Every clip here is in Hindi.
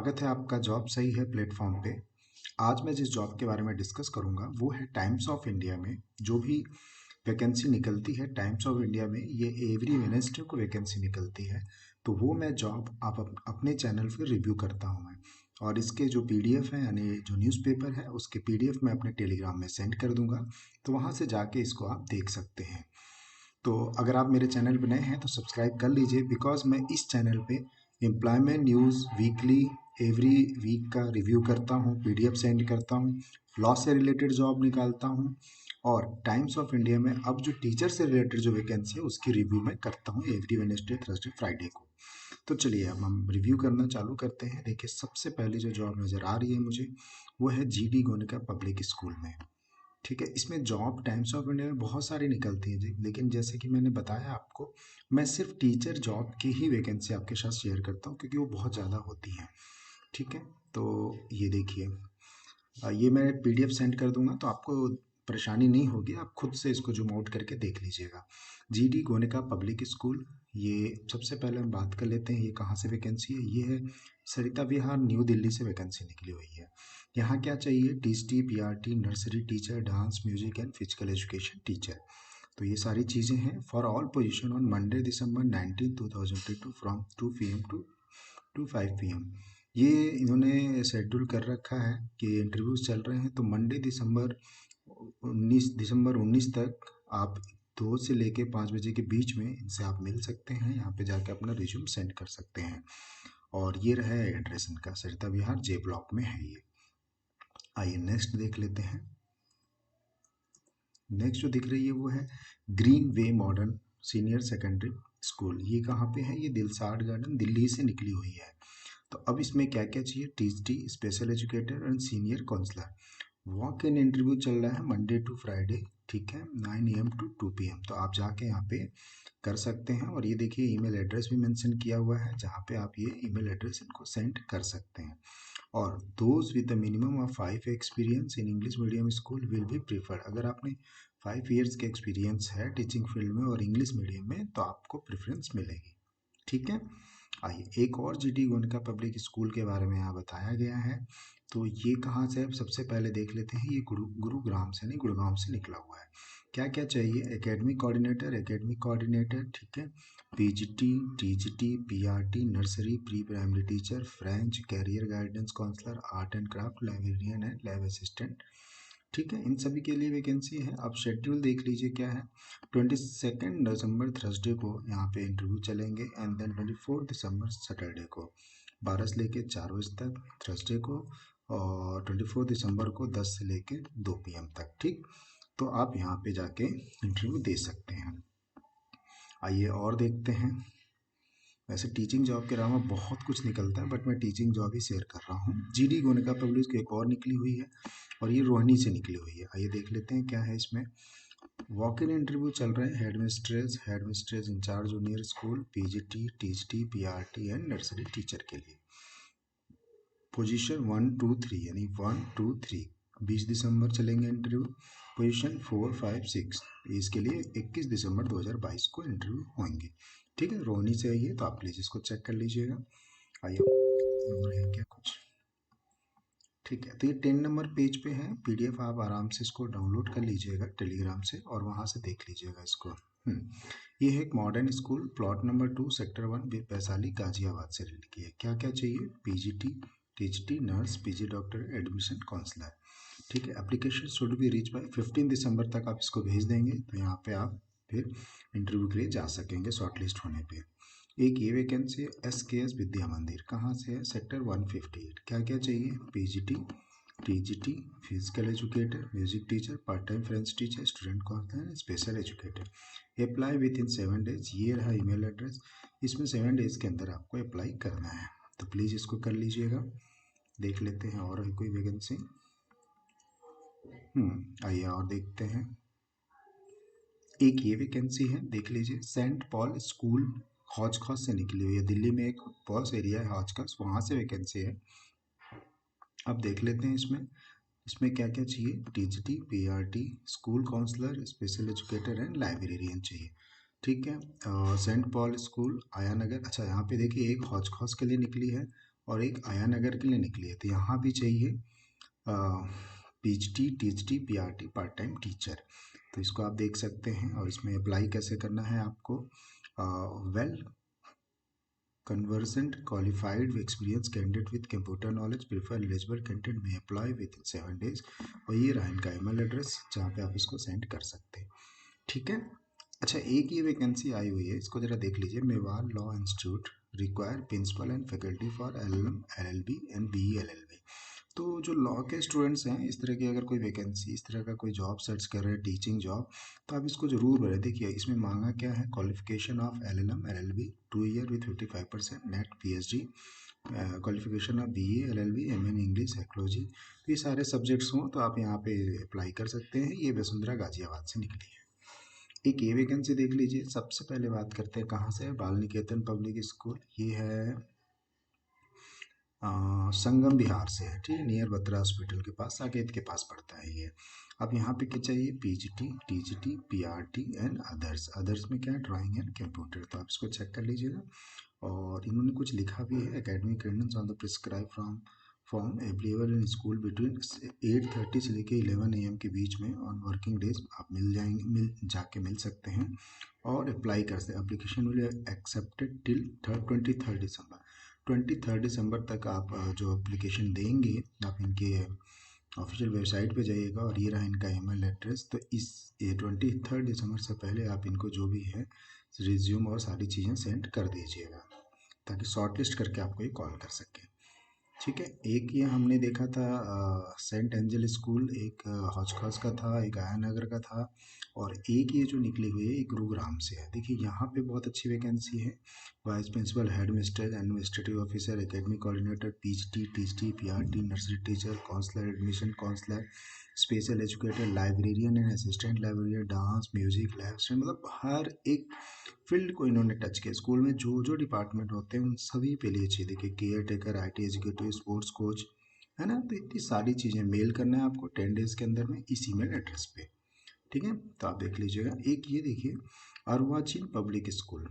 स्वागत है आपका जॉब सही है प्लेटफॉर्म पे। आज मैं जिस जॉब के बारे में डिस्कस करूंगा वो है टाइम्स ऑफ इंडिया में जो भी वैकेंसी निकलती है। टाइम्स ऑफ इंडिया में ये एवरी वेडनेसडे को वैकेंसी निकलती है, तो वो मैं जॉब अपने चैनल पे रिव्यू करता हूँ मैं। और इसके जो पीडीएफ है यानी जो न्यूज़पेपर है उसके पीडीएफ मैं अपने टेलीग्राम में सेंड कर दूंगा, तो वहाँ से जाके इसको आप देख सकते हैं। तो अगर आप मेरे चैनल पर नए हैं तो सब्सक्राइब कर लीजिए, बिकॉज मैं इस चैनल पे employment news weekly every week का रिव्यू करता हूँ, पीडीएफ सेंड करता हूँ, लॉ से रिलेटेड जॉब निकालता हूँ, और टाइम्स ऑफ इंडिया में अब जो टीचर से रिलेटेड जो वैकेंसी है उसकी रिव्यू मैं करता हूँ एवरी वेडनेसडे थर्सडे फ्राइडे को। तो चलिए अब हम रिव्यू करना चालू करते हैं। देखिए, सबसे पहले जो जॉब नज़र आ रही है मुझे वो है जीडी गोनिका पब्लिक स्कूल में। ठीक है, इसमें जॉब टाइम्स ऑफ इंडिया में बहुत सारी निकलती है जी, लेकिन जैसे कि मैंने बताया आपको, मैं सिर्फ टीचर जॉब की ही वैकेंसी आपके साथ शेयर करता हूँ क्योंकि वो बहुत ज़्यादा होती हैं। ठीक है, तो ये देखिए, ये मैं पीडीएफ सेंड कर दूंगा तो आपको परेशानी नहीं होगी, आप खुद से इसको जूम आउट करके देख लीजिएगा। जीडी गोनिका पब्लिक स्कूल, ये सबसे पहले हम बात कर लेते हैं ये कहाँ से वैकेंसी है। ये है सरिता विहार, न्यू दिल्ली से वैकेंसी निकली हुई है। यहाँ क्या चाहिए? TST, PRT, nursery teacher, dance music and physical education teacher. तो ये सारी चीज़ें हैं for all position on Monday December 19 2022 from 2 PM to 5 PM। ये इन्होंने शेड्यूल कर रखा है कि इंटरव्यूज चल रहे हैं, तो मंडे दिसंबर 19 तक आप 2 से लेके 5 बजे के बीच में इनसे आप मिल सकते हैं। यहाँ पे जाके अपना रिज्यूम सेंड कर सकते हैं। और ये रहा है एड्रेस इनका, सरिता विहार जे ब्लॉक में है ये। आइए नेक्स्ट देख लेते हैं। नेक्स्ट जो दिख रही है वो है ग्रीन वे मॉडर्न सीनियर सेकेंडरी स्कूल। ये कहाँ पे है? ये दिलसाड गार्डन दिल्ली से निकली हुई है। तो अब इसमें क्या क्या चाहिए? TST, special educator and senior counsellor. Walk in interview चल रहा है मंडे टू फ्राइडे, ठीक है, 9 AM टू 2 PM। तो आप जाके यहाँ पे कर सकते हैं। और ये देखिए ईमेल एड्रेस भी मेंशन किया हुआ है जहाँ पे आप ये ईमेल एड्रेस इनको सेंड कर सकते हैं। और those with the minimum of 5 experience in English medium school will be preferred. अगर आपने 5 ईयर्स के एक्सपीरियंस है टीचिंग फील्ड में और इंग्लिश मीडियम में तो आपको प्रेफरेंस मिलेगी। ठीक है, आइए एक और जीडी गोनिका पब्लिक स्कूल के बारे में यहाँ बताया गया है। तो ये कहाँ से है? सबसे पहले देख लेते हैं। ये गुरुग्राम से नहीं, गुड़गांव से निकला हुआ है। क्या क्या चाहिए? एकेडमिक कोऑर्डिनेटर, ठीक है, PGT, TGT, PRT, nursery pre primary teacher, French, career guidance counsellor, art and craft, librarian and lab assistant. ठीक है, इन सभी के लिए वैकेंसी है। अब शेड्यूल देख लीजिए क्या है। 22 दिसंबर थर्सडे को यहाँ पे इंटरव्यू चलेंगे, एंड देन 24 दिसंबर सैटरडे को 12 से लेके 4 बजे तक थर्सडे को, और 24 दिसंबर को 10 से लेके 2 PM तक। ठीक, तो आप यहाँ पे जाके इंटरव्यू दे सकते हैं। आइए और देखते हैं। वैसे टीचिंग जॉब के अलावा बहुत कुछ निकलता है, बट मैं टीचिंग जॉब ही शेयर कर रहा हूँ। जीडी गोनिका पब्लिक की एक और निकली हुई है और ये रोहिणी से निकली हुई है। आइए देख लेते हैं क्या है इसमें। वॉक इन इंटरव्यू चल रहे हैं headmistress incharge junior school, PGT, TGT, PRT and nursery teacher के लिए। पोजीशन 1 2 3 यानी 1 2 3 20 दिसंबर चलेंगे इंटरव्यू। पोजीशन 4 5 6 इसके लिए 21 दिसंबर 2022 को इंटरव्यू होंगे। ठीक है, रोहिणी से आई है तो आप प्लीज़ इसको चेक कर लीजिएगा। आइए और है क्या कुछ? ठीक है, तो ये 10 नंबर पेज पे है। पीडीएफ आप आराम से इसको डाउनलोड कर लीजिएगा टेलीग्राम से और वहाँ से देख लीजिएगा इसको। ये है एक modern school, plot number 2 sector 1 Vaishali Ghaziabad से रिलेटेड की है। क्या क्या चाहिए? PGT, TGT, nurse, PG doctor, admission counsellor. ठीक है, application should be reach by 15 December तक आप इसको भेज देंगे तो यहाँ पे आप फिर इंटरव्यू के लिए जा सकेंगे शॉर्टलिस्ट होने पे। एक ये वैकेंसी है SKS विद्या मंदिर, कहाँ से है? सेक्टर 158। क्या क्या चाहिए? PGT, TGT, physical educator, music teacher, part time French teacher, student counsellor, special educator. Apply within 7 days. ये रहा ईमेल एड्रेस। इसमें 7 डेज के अंदर आपको अप्लाई करना है, तो प्लीज़ इसको कर लीजिएगा। देख लेते हैं और है कोई वैकेंसी। आइए और देखते हैं। एक ये वैकेंसी है, देख लीजिए, सेंट पॉल स्कूल हौजखास से निकली हुई है। दिल्ली में एक पॉस एरिया है हौजखास, वहाँ से वैकेंसी है। अब देख लेते हैं इसमें क्या क्या चाहिए। TGT, PRT, school counsellor, special educator and librarian चाहिए। ठीक है, सेंट पॉल स्कूल आया नगर। अच्छा, यहाँ पे देखिए एक हौजखास के लिए निकली है और एक आया नगर के लिए निकली है। तो यहाँ भी चाहिए PhD, THD, PRT, part time teacher. तो इसको आप देख सकते हैं और इसमें अप्लाई कैसे करना है आपको। Well conversant qualified experienced candidate with computer knowledge prefer eligible candidate may apply within 7 days। और ये रहा इनका ईमेल एड्रेस जहाँ पे आप इसको सेंड कर सकते हैं। ठीक है। अच्छा, एक ये वैकेंसी आई हुई है, इसको जरा देख लीजिए। Mewar law institute require principal and faculty for LLM, LLB and BE LLB. तो जो लॉ के स्टूडेंट्स हैं, इस तरह की अगर कोई वैकेंसी, इस तरह का कोई जॉब सर्च कर रहे हैं, टीचिंग जॉब, तो आप इसको जरूर भरें। देखिए इसमें मांगा क्या है, qualification of LLM, LLB 2 year with 55% net PhD, qualification of BA, LLB, MA in English, psychology. तो ये सारे सब्जेक्ट्स हों तो आप यहाँ पे अप्लाई कर सकते हैं। ये वसुंधरा गाजियाबाद से निकली है। एक ये वैकेंसी देख लीजिए। सबसे पहले बात करते हैं कहाँ से है, बाल निकेतन पब्लिक स्कूल। ये है संगम बिहार से है, ठीक है, नियर बत्रा हॉस्पिटल के पास, साकेत के पास पड़ता है ये। अब यहाँ पे क्या चाहिए, PGT, TGT, PRT and others. Others में क्या है, ड्राइंग एंड कंप्यूटर। तो आप इसको चेक कर लीजिएगा। और इन्होंने कुछ लिखा भी है, academic attendance on the prescribe from form available in school between 8:30 से लेके 11 AM के बीच में ऑन वर्किंग डेज आप मिल सकते हैं और अप्लाई कर सकते हैं। एप्लीकेशन विल एक्सेप्टेड टिल 23 दिसंबर। 23 दिसंबर तक आप जो एप्लीकेशन देंगे, आप इनके ऑफिशियल वेबसाइट पे जाइएगा और ये रहा इनका ईमेल एड्रेस। तो इस 23 दिसंबर से पहले आप इनको जो भी है रिज्यूम और सारी चीज़ें सेंड कर दीजिएगा, ताकि शॉर्टलिस्ट करके आपको ये कॉल कर सकें। ठीक है। एक ये हमने देखा था सेंट एंजल स्कूल, एक हौज का था, एक आया नगर का था, और एक ये जो निकली हुई है एक गुरुग्राम से है। देखिए यहाँ पे बहुत अच्छी वैकेंसी है। Vice principal, head mister, administrative officer, academic coordinator, PhD, THD, PRT, nursery teacher, counsellor, admission counsellor, special educator, librarian and assistant librarian, dance, music, lab, मतलब हर एक फील्ड को इन्होंने टच किया। स्कूल में जो जो डिपार्टमेंट होते हैं उन सभी पे लिए चाहिए। देखिए care taker, IT executive, sports coach, है ना। तो इतनी सारी चीज़ें मेल करना है आपको 10 डेज के अंदर में इस ईमेल एड्रेस पे। ठीक है, तो आप देख लीजिएगा। एक ये देखिए अर्वाचीन पब्लिक स्कूल।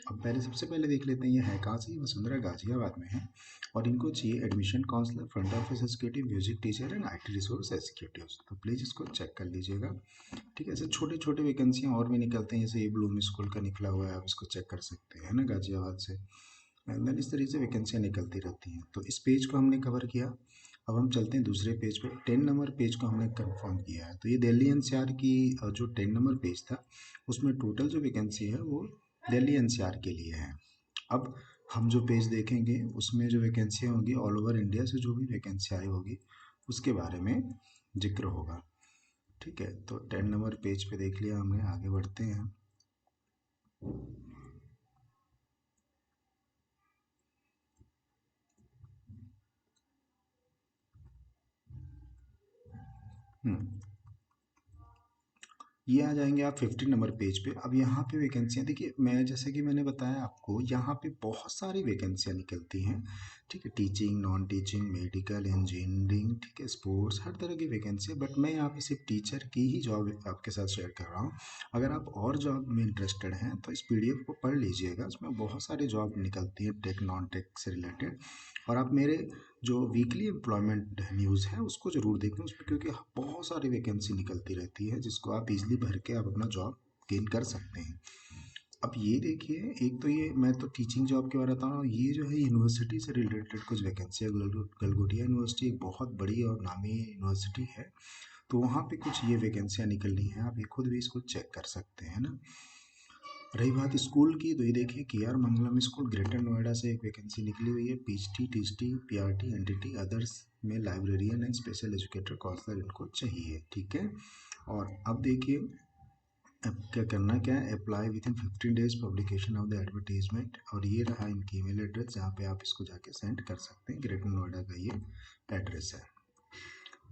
अब पहले सबसे पहले देख लेते हैं ये है कहाँ से। वसुंधरा गाजियाबाद में है और इनको चाहिए admission counsellor, front office executive, music teacher and IT resource executive. तो प्लीज़ इसको चेक कर लीजिएगा। ठीक है, ऐसे छोटे छोटे वैकेंसियाँ और भी निकलते हैं, जैसे ये ब्लूम स्कूल का निकला हुआ है, आप इसको चेक कर सकते हैं, है ना, गाजियाबाद से। एंड देन इस तरीके से वैकेंसियाँ निकलती रहती हैं। तो इस पेज को हमने कवर किया। अब हम चलते हैं दूसरे पेज पे। 10 नंबर पेज को हमने कंफर्म किया है। तो ये दिल्ली एनसीआर की जो 10 नंबर पेज था, उसमें टोटल जो वैकेंसी है वो दिल्ली एनसीआर के लिए है। अब हम जो पेज देखेंगे उसमें जो वैकेंसियाँ होंगी ऑल ओवर इंडिया से जो भी वैकेंसी आई होगी उसके बारे में जिक्र होगा। ठीक है, तो 10 नंबर पेज पे देख लिया हमने, आगे बढ़ते हैं। हम्म ये आ जाएंगे आप 15 नंबर पेज पे। अब यहाँ पे वैकेंसियाँ देखिए, मैं जैसे कि मैंने बताया आपको, यहाँ पे बहुत सारी वैकेंसियाँ निकलती हैं। ठीक है, teaching, non teaching, medical, engineering, ठीक है, स्पोर्ट्स, हर तरह की वैकेंसी है। बट मैं यहाँ पे सिर्फ टीचर की ही जॉब आपके साथ शेयर कर रहा हूँ। अगर आप और जॉब में इंटरेस्टेड हैं तो इस पीडीएफ को पढ़ लीजिएगा, उसमें बहुत सारी जॉब निकलती हैं टेक, नॉन टेक से रिलेटेड। और आप मेरे जो वीकली एम्प्लॉयमेंट न्यूज़ है उसको ज़रूर देखें उसमें, क्योंकि बहुत सारी वैकेंसी निकलती रहती है जिसको आप इजीली भर के आप अपना जॉब गेन कर सकते हैं। अब ये देखिए, एक तो ये मैं तो टीचिंग जॉब के बारे में बता रहा हूँ, ये जो है यूनिवर्सिटी से रिलेटेड कुछ वैकेंसी है। गलगोटिया यूनिवर्सिटी एक बहुत बड़ी और नामी यूनिवर्सिटी है, तो वहाँ पे कुछ ये वैकेंसियाँ निकलनी है, आप ये खुद भी इसको चेक कर सकते हैं ना। रही बात स्कूल की, तो ये देखिए KR Mangalam school Greater Noida से एक वैकेंसी निकली हुई है। PhD, THD, PRT, NTT, others में librarian and special educator counsellor इनको चाहिए। ठीक है, और अब देखिए अब क्या करना क्या है, apply with in 15 days publication of the advertisement. और ये रहा इनकी ईमेल एड्रेस जहाँ पे आप इसको जाके सेंड कर सकते हैं। ग्रेटर नोएडा का ये एड्रेस है।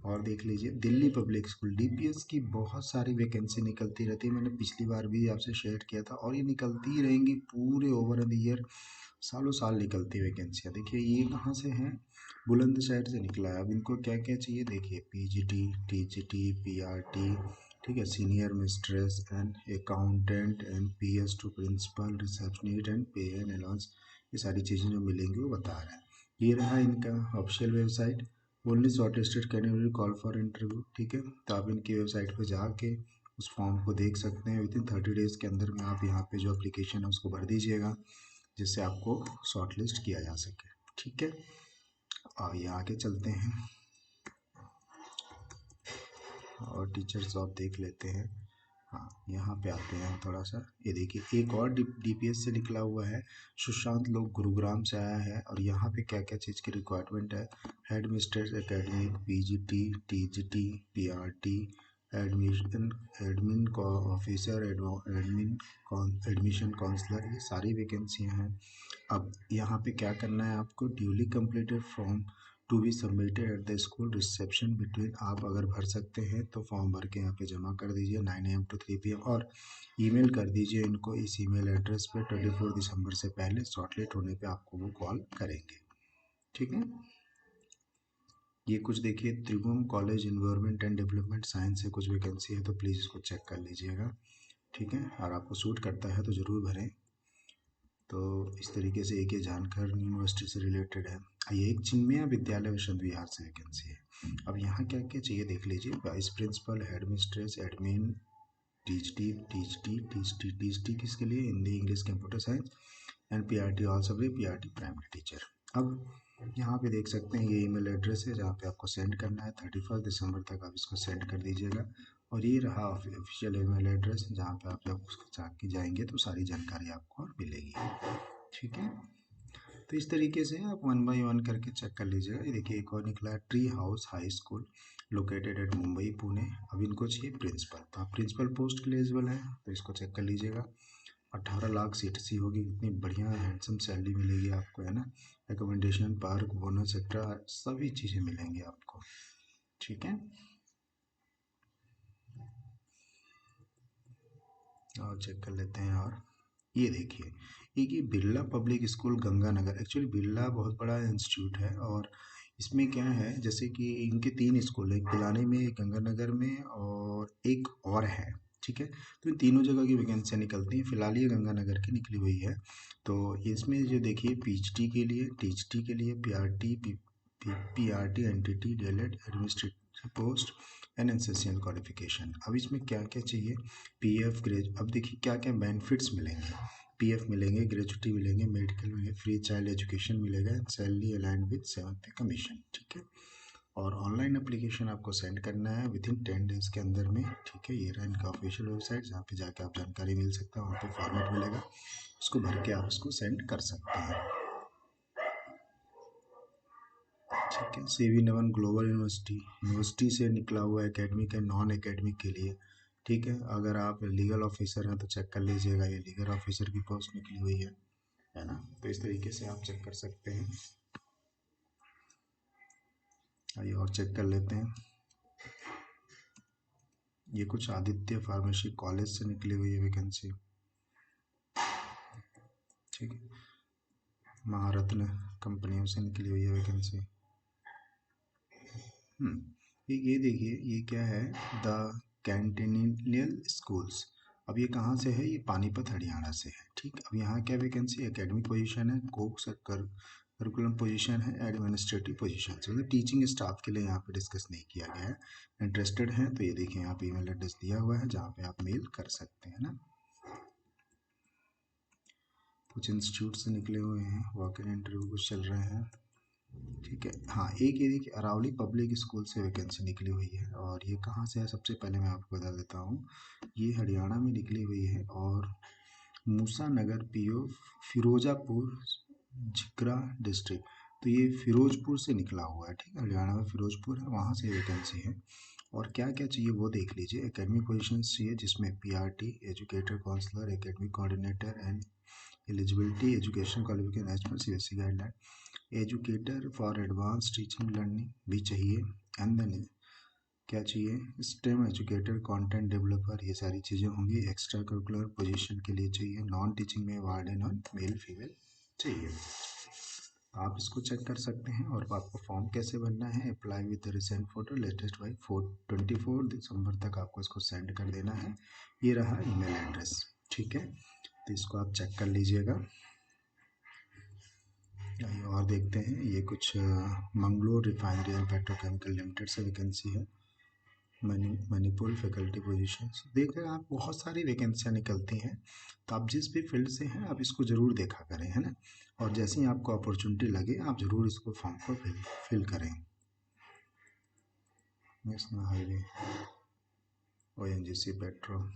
और देख लीजिए दिल्ली पब्लिक स्कूल डीपीएस की बहुत सारी वैकेंसी निकलती रहती है। मैंने पिछली बार भी आपसे शेयर किया था और ये निकलती ही रहेंगी पूरे ओवर द ईयर, सालों साल निकलती वैकेंसियाँ। देखिए ये कहाँ से हैं, बुलंदशहर से निकला है। अब इनको क्या क्या चाहिए देखिए, पीजीटी, टीजीटी, पीआरटी, ठीक है, senior mistress and accountant, MPS to principal, receptionist and pay and allowance, ये सारी चीज़ें जो मिलेंगी वो बता रहे हैं। ये रहा इनका official website. Only short listed candidate call for interview, ठीक है। तो आप इनकी वेबसाइट पे जाके उस फॉर्म को देख सकते हैं। विदिन 30 डेज़ के अंदर में आप यहाँ पे जो एप्लीकेशन है उसको भर दीजिएगा, जिससे आपको शॉर्ट लिस्ट किया जा सके, ठीक है। और ये आगे चलते हैं और टीचर्स जॉब देख लेते हैं। हाँ, यहाँ पे आते हैं हम थोड़ा सा। ये देखिए एक और डीपीएस से निकला हुआ है। सुशांत लोग गुरुग्राम से आया है और यहाँ पे क्या क्या चीज़ की रिक्वायरमेंट है। Head mistress academic, PGT, TGT, PRT, admission admin officer, admin admission counsellor, ये सारी वैकेंसियाँ हैं। अब यहाँ पे क्या करना है आपको, duly completed form to be submitted at the school reception between, आप अगर भर सकते हैं तो फॉर्म भर के यहाँ पे जमा कर दीजिए 9 AM to 3 PM, और ईमेल कर दीजिए इनको इस ईमेल एड्रेस पे 24 दिसंबर से पहले। शॉर्टलिस्ट होने पे आपको वो कॉल करेंगे, ठीक है। ये कुछ देखिए, Tribhuvan college environment and development science से कुछ वैकेंसी है, तो प्लीज़ इसको चेक कर लीजिएगा, ठीक है। और आपको सूट करता है तो ज़रूर भरें। तो इस तरीके से एक ये जानकर यूनिवर्सिटी से रिलेटेड है। ये एक चिन्मया विद्यालय विश्वविद्यालय बिहार से वैकेंसी है। अब यहाँ क्या क्या चाहिए देख लीजिए। Vice principal, head mistress, admin, टीचटी किसके लिए, Hindi, English, computer science and PRT all subject, PRT primary teacher. अब यहाँ पे देख सकते हैं ये ईमेल एड्रेस है जहाँ पे आपको सेंड करना है। 31 दिसंबर तक आप इसको सेंड कर दीजिएगा। और ये रहा ऑफिशियल ईमेल एड्रेस जहाँ पे आप जब उसको जाएंगे तो सारी जानकारी आपको मिलेगी, ठीक है। तो इस तरीके से आप 1 by 1 करके चेक कर लीजिएगा। ये देखिए एक और निकला है, tree house high school located at Mumbai Pune. अब इनको चाहिए प्रिंसिपल, तो आप प्रिंसिपल पोस्ट के लिए एलिजिबल हैं, तो इसको चेक कर लीजिएगा। 18 लाख सीट सी होगी, इतनी बढ़िया हैंडसम सैलरी मिलेगी आपको, है ना। रिकमेंडेशन, पार्क, बोनस एक्स्ट्रा सभी चीज़ें मिलेंगी आपको, ठीक है। और चेक कर लेते हैं। और ये देखिए एक ये Birla public school Ganganagar, actually Birla बहुत बड़ा इंस्टीट्यूट है और इसमें क्या है, जैसे कि इनके 3 स्कूल है, एक पिलानी में, एक गंगानगर में और एक और है, ठीक है। तो इन तीनों जगह की वैकेंसियाँ निकलती हैं। फिलहाल ये गंगानगर की निकली हुई है। तो इसमें जो देखिए पीएचडी के लिए, टीएचडी के लिए, PRT, PRT, NTT, DLEd, administrative post and essential qualification. अब इसमें क्या क्या चाहिए, पीएफ ग्रेज, अब देखिए क्या क्या बेनिफिट्स मिलेंगे। पीएफ मिलेंगे, ग्रेजुटी मिलेंगे, मेडिकल मिलेंगे, फ्री चाइल्ड एजुकेशन मिलेगा, सैलरी अलाइंड विद 7th पे कमीशन, ठीक है। और ऑनलाइन एप्लीकेशन आपको सेंड करना है विदिन 10 डेज के अंदर में, ठीक है। ये रहा इनका ऑफिशियल वेबसाइट जहाँ पे जाके आप जानकारी मिल सकता है, वहाँ पे फॉर्मेट मिलेगा, उसको भर के आप उसको सेंड कर सकते हैं, ठीक है। सीवी नवन ग्लोबल यूनिवर्सिटी से निकला हुआ एकेडमिक है, नॉन एकेडमिक के लिए, ठीक है। अगर आप लीगल ऑफिसर हैं तो चेक कर लीजिएगा, ये लीगल ऑफिसर की पोस्ट निकली हुई है ना। तो इस तरीके से आप चेक कर सकते हैं। आइए और चेक कर लेते हैं। ये कुछ आदित्य फार्मेसी कॉलेज से निकली हुई है वैकेंसी, ठीक है। महारत्न कंपनियों से निकली हुई है वैकेंसी। ये देखिए ये क्या है, द कैंटिनियल स्कूल्स। अब ये कहाँ से है, ये पानीपत हरियाणा से है, ठीक। अब यहाँ क्या वैकेंसी, एकेडमिक पोजीशन है, कोक कर करिकुलम पोजीशन है, एडमिनिस्ट्रेटिव पोजीशन से, मतलब टीचिंग स्टाफ के लिए यहाँ पे डिस्कस नहीं किया गया है। इंटरेस्टेड हैं तो ये देखिए यहाँ पे ईमेल एड्रेस दिया हुआ है जहाँ पे आप मेल कर सकते हैं ना। कुछ इंस्टीट्यूट से निकले हुए हैं, वॉक इन इंटरव्यू कुछ चल रहे हैं, ठीक है। हाँ एक ये देखिए अरावली पब्लिक स्कूल से वैकेंसी निकली हुई है, और ये कहाँ से है, सबसे पहले मैं आपको बता देता हूँ। ये हरियाणा में निकली हुई है और मूसा नगर पीओ, फिरोजापुर, झिकरा डिस्ट्रिक्ट। तो ये फिरोजपुर से निकला हुआ है, ठीक है। हरियाणा में फिरोजपुर है, वहाँ से वैकेंसी है। और क्या क्या चाहिए वो देख लीजिए। एकेडमिक पोजीशन चाहिए जिसमें PRT, educator counsellor, academic coordinator and eligibility, education qualification as per CBSE guideline, educator for advance teaching learning भी चाहिए। एंड देन क्या चाहिए, स्टेम एजुकेटर, कंटेंट डेवलपर, ये सारी चीज़ें होंगी। एक्स्ट्रा करिकुलर पोजीशन के लिए चाहिए, नॉन टीचिंग में वार्डन और मेल फीमेल चाहिए। आप इसको चेक कर सकते हैं। और आपको फॉर्म कैसे भरना है, apply with recent photo latest by 24 दिसंबर तक आपको इसको सेंड कर देना है। ये रहा ईमेल एड्रेस, ठीक है। तो इसको आप चेक कर लीजिएगा। आइए और देखते हैं, ये कुछ Mangalore refinery and petrochemical limited से वैकेंसी है। मणिपुर फैकल्टी पोजीशंस देख रहे हैं आप, बहुत सारी वैकेंसियाँ निकलती हैं। तो आप जिस भी फील्ड से हैं आप इसको ज़रूर देखा करें, है ना। और जैसे ही आपको अपॉर्चुनिटी लगे आप ज़रूर इसको फॉर्म को फिल करें। National highway, ONGC petrol.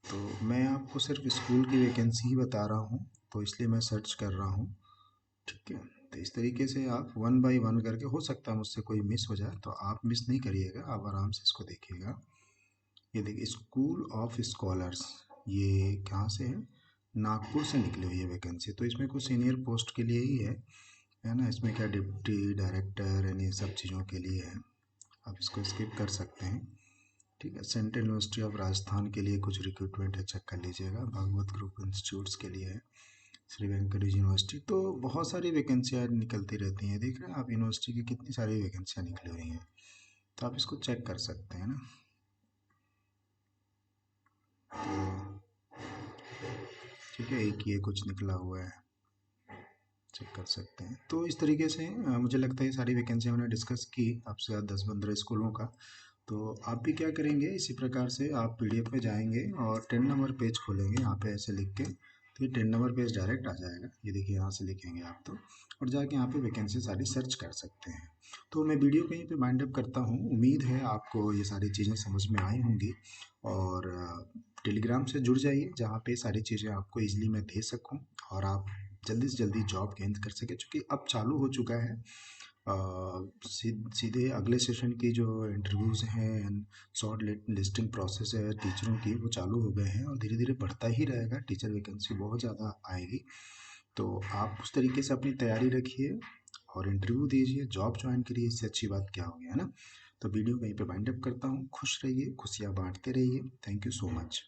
तो मैं आपको सिर्फ स्कूल की वैकेंसी ही बता रहा हूँ, तो इसलिए मैं सर्च कर रहा हूँ। ठीक है, तो इस तरीके से आप वन बाय वन करके, हो सकता है मुझसे कोई मिस हो जाए, तो आप मिस नहीं करिएगा, आप आराम से इसको देखिएगा। ये देखिए, स्कूल ऑफ स्कॉलर्स, ये कहाँ से है? नागपुर से निकली हुई है वैकेंसी। तो इसमें कुछ सीनियर पोस्ट के लिए ही है ना। इसमें क्या डिप्टी डायरेक्टर एंड ये सब चीज़ों के लिए है, आप इसको स्किप कर सकते हैं। ठीक है, सेंट्रल यूनिवर्सिटी ऑफ राजस्थान के लिए कुछ रिक्रूटमेंट है, चेक कर लीजिएगा। भागवत ग्रुप इंस्टीट्यूट्स के लिए है, श्री वेंकटेश यूनिवर्सिटी। तो बहुत सारी वैकेंसियाँ निकलती रहती हैं, देख रहे हैं आप यूनिवर्सिटी की कितनी सारी वैकेंसियाँ निकली हुई हैं, तो आप इसको चेक कर सकते हैं ना। तो ठीक है, एक ये कुछ निकला हुआ है, चेक कर सकते हैं। तो इस तरीके से मुझे लगता है ये सारी वैकेंसी हमने डिस्कस की आपसे 10-15 स्कूलों का। तो आप भी क्या करेंगे, इसी प्रकार से आप PDF में जाएंगे और 10 नंबर पेज खोलेंगे, यहाँ पे ऐसे लिख के, तो ये 10 नंबर पेज डायरेक्ट आ जाएगा। ये देखिए, यहाँ से लिखेंगे आप तो, और जाके यहाँ पे वैकेंसी सारी सर्च कर सकते हैं। तो मैं वीडियो कहीं पे वाइंड अप करता हूँ। उम्मीद है आपको ये सारी चीज़ें समझ में आई होंगी। और टेलीग्राम से जुड़ जाइए, जहाँ पे सारी चीज़ें आपको ईजिली मैं दे सकूँ, और आप जल्दी से जल्दी जॉब गेन कर सके, क्योंकि अब चालू हो चुका है। सीधे अगले सेशन की जो इंटरव्यूज़ हैं, शॉर्ट लिस्टिंग प्रोसेस है टीचरों की, वो चालू हो गए हैं और धीरे धीरे बढ़ता ही रहेगा। टीचर वैकेंसी बहुत ज़्यादा आएगी। तो आप उस तरीके से अपनी तैयारी रखिए और इंटरव्यू दीजिए, जॉब ज्वाइन करिए, इससे अच्छी बात क्या होगी, है ना। तो वीडियो कहीं पे वाइंड अप करता हूँ। खुश रहिए, खुशियाँ बांटते रहिए। Thank you so much.